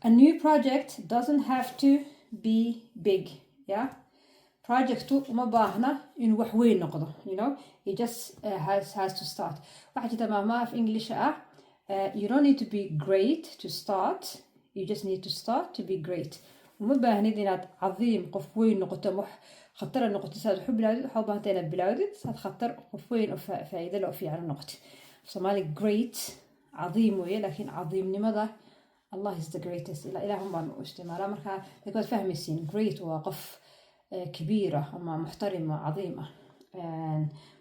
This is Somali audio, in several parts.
A new project doesn't have to be big. Yeah. Project uma baahna in wax weyn noqdo, you know, it just has to start. Waxa jirta maahmaah af English ah, you don't need to be great to start, you just need to start to be great. uma baahnid inaad cadiim qof weyn noqoto wax khatar noqoto saad wax bilaawdid waxa u baahantahay inaad bilaawdid saad khatar qof weyn oo faa'iido leh oo fiican noqoto. Somali great cadiim weeye laakiin cadiimnimada Allah is the greatest ilaahum baan u isticmaalaa marka dadku fahmaysiin great waa qof كبيرة أما محترمة عظيمة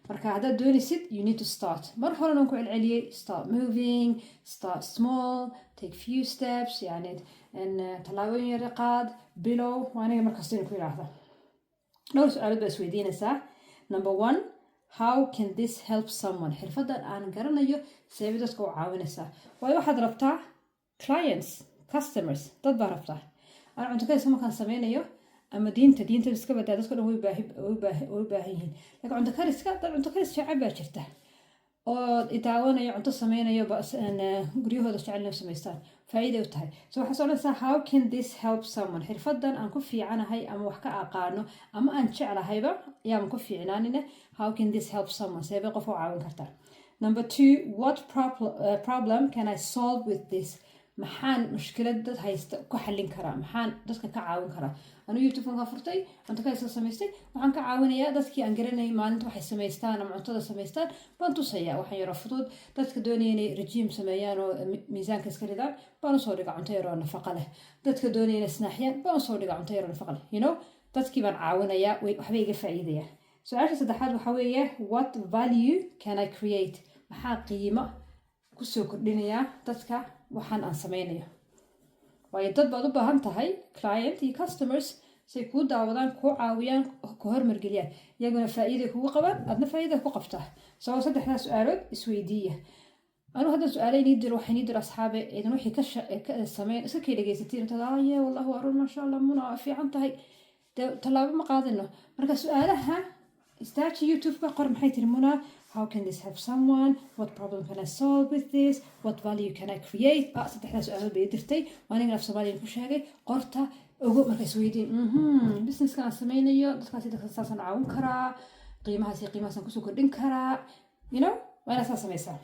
marka haddaad doonaysid you need to start mar horena ku celceliyay start moving, start small, take few steps يعني tallaabooyin yar qaad bilow waaniga markaas ku yiraahdo. dhowr su'aalood baa isweydiinaysaa. Number 1, how can this help someone? xirfadan aan garanayo sidee dadka u caawinaysaa. waayo waxaad rabtaa clients, customers, dad baa rabtaa. aan cunto ka markaan sameynayo ama diinta iska badaa dadka dhan way baahan yihiin laakiin cunto karis shacab baa jirta oo idaawanaya cunto sameynayo guryahooda jecelna samaystaan faa'iido u tahay. So waxaa soo dhashaa how can this help someone? xirfadan aan ku fiicanahay ama wax ka aqaano ama aan jeclahayba ayaan ku fiicnaanina how can this help someone? Sabab qof u caawin kartaa. Number 2, what problem can I solve with this? maxaan mushkilad dad haysta ku xallin karaa, maxaan dadka ka caawin karaa. anuu YouTube-ka furtay cunto ka samaystay waxaan ka caawinayaa dadkii aan garanay maalinta waxay samaystaan ama cuntada samaystaan baan tusayaa waxaan yaro fudud dadka doonaya inay regime sameeyaan oo miisaanka iska ridaan baan u soo dhigaa cunto yaro nafaqo leh. dadka doonaya inay snaaxiyaan baan u soo dhigaa cunto yaro nafaqo leh, you know, dadkii baan caawinayaa waxba iga faa'iidayaan. su'aasha saddexaad waxa weeye what value can I create? maxaa qiimo ku soo kordhinayaa dadka waxaan aan sameynayo. waayo dad baad u baahan tahay client iyo customers say kuu daawadaan kuu caawiyaan ku hormargeliyaan iyaguna faa'iido kugu qabaan adna faa'iido ku qabtaa. sabab saddexdaas su'aalood isweydiiya. anuu hadda su'aalay inii diro waxaan idin asxaabe idan wixii ka sameyn iska kay dhageysatiin inta wallahi waa run ma sha Allah muna fiican tahay talaabo ma qaadino. marka su'aalaha istaaji YouTube-ka qor maxay tiri muna how can this help someone? What problem can I solve with this? What value can I create? saddexdaas su'aalood bay dirtay waaniga af Soomaaliya ku sheegay qorta ugu marka isweydiin business-ka aan sameynayo dadkaasi dadkaasaan caawin karaa qiimahaas kusoo kordhin karaa, you know, waana saas sameysaa.